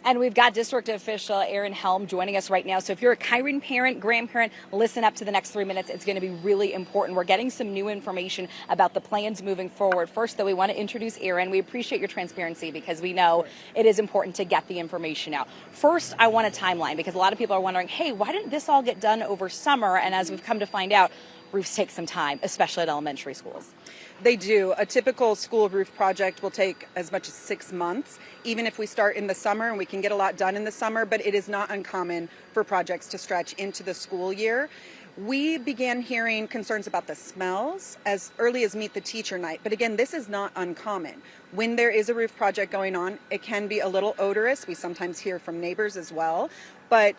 And we've got district official Aaron Helm joining us right now. So if you're a Kyrene parent, grandparent, listen up to the next 3 minutes. It's going to be really important. We're getting some new information about the plans moving forward. First, though, we want to introduce Aaron. We appreciate your transparency because we know it is important to get the information out. First, I want a timeline because a lot of people are wondering, hey, why didn't this all get done over summer? And as we've come to find out, roofs take some time, especially at elementary schools. They do. A typical school roof project will take as much as 6 months, even if we start in the summer, and we can get a lot done in the summer, but it is not uncommon for projects to stretch into the school year. We began hearing concerns about the smells as early as Meet the Teacher night, but again, this is not uncommon. When there is a roof project going on, it can be a little odorous. We sometimes hear from neighbors as well, but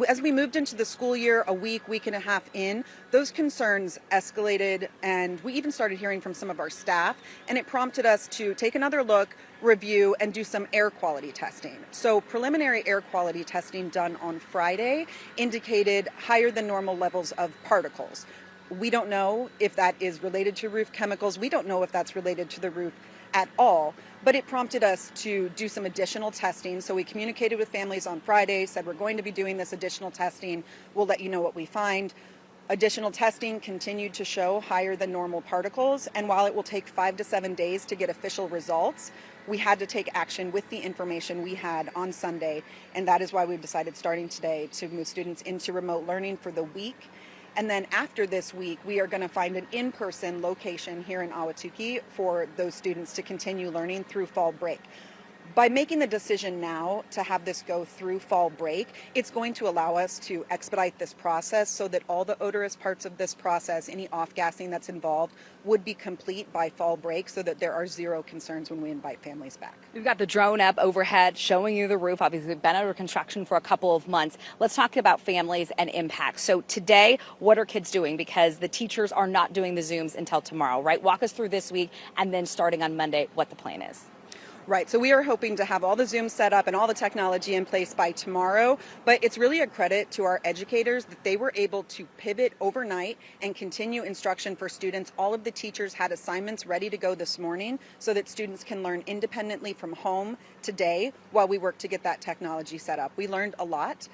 as we moved into the school year, a week and a half in, those concerns escalated, and we even started hearing from some of our staff, and it prompted us to take another look, review, and do some air quality testing. So preliminary air quality testing done on Friday indicated higher than normal levels of particles. We don't know if that is related to roof chemicals. We don't know if that's related to the roof at all, but it prompted us to do some additional testing. So we communicated with families on Friday, said we're going to be doing this additional testing. We'll let you know what we find. Additional testing continued to show higher than normal particles, and while it will take 5 to 7 days to get official results, we had to take action with the information we had on Sunday, and that is why we've decided starting today to move students into remote learning for the week. And then after this week, we are going to find an in-person location here in Ahwatukee for those students to continue learning through fall break. By making the decision now to have this go through fall break, it's going to allow us to expedite this process so that all the odorous parts of this process, any off-gassing that's involved, would be complete by fall break so that there are zero concerns when we invite families back. We've got the drone up overhead showing you the roof. Obviously, we've been under construction for a couple of months. Let's talk about families and impact. So today, what are kids doing? Because the teachers are not doing the Zooms until tomorrow, right? Walk us through this week and then starting on Monday, what the plan is. Right, so we are hoping to have all the Zooms set up and all the technology in place by tomorrow, but it's really a credit to our educators that they were able to pivot overnight and continue instruction for students. All of the teachers had assignments ready to go this morning so that students can learn independently from home today while we work to get that technology set up. We learned a lot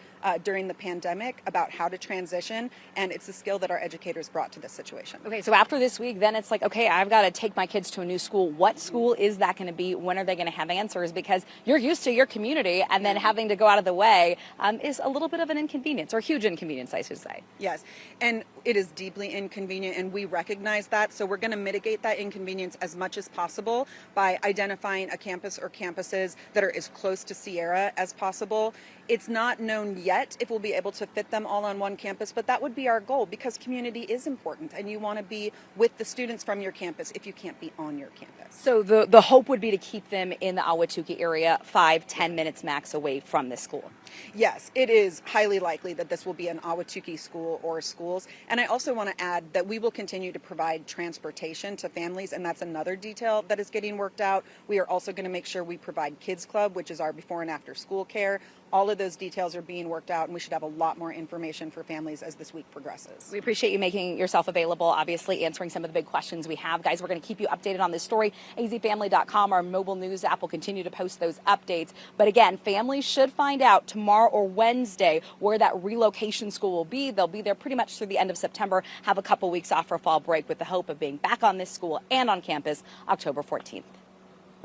during the pandemic about how to transition, and it's a skill that our educators brought to this situation. Okay, so after this week, then it's like, okay, I've got to take my kids to a new school. What school is that going to be? When are they going to have answers? Because you're used to your community, and then having to go out of the way is a little bit of an inconvenience, or huge inconvenience, I should say. Yes, and it is deeply inconvenient, and we recognize that, so we're going to mitigate that inconvenience as much as possible by identifying a campus or campuses that are as close to Sierra as possible. It's not known yet if we'll be able to fit them all on one campus, but that would be our goal because community is important, and you want to be with the students from your campus if you can't be on your campus. So the hope would be to keep them in the Ahwatukee area 5-10 minutes max away from this school. Yes, it is highly likely that this will be an Ahwatukee school or schools. And I also want to add that we will continue to provide transportation to families, and that's another detail that is getting worked out. We are also going to make sure we provide Kids Club, which is our before and after school care. All of those details are being worked out, and we should have a lot more information for families as this week progresses. We appreciate you making yourself available, obviously answering some of the big questions we have. Guys, we're going to keep you updated on this story. azfamily.com, our mobile news app, will continue to post those updates. But again, families should find out tomorrow or Wednesday where that relocation school will be. They'll be there pretty much through the end of September, have a couple weeks off for fall break with the hope of being back on this school and on campus October 14th.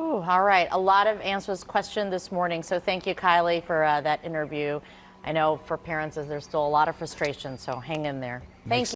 Ooh, all right. A lot of answers questioned this morning. So thank you, Kylie, for that interview. I know for parents, there's still a lot of frustration, so hang in there. Thank you.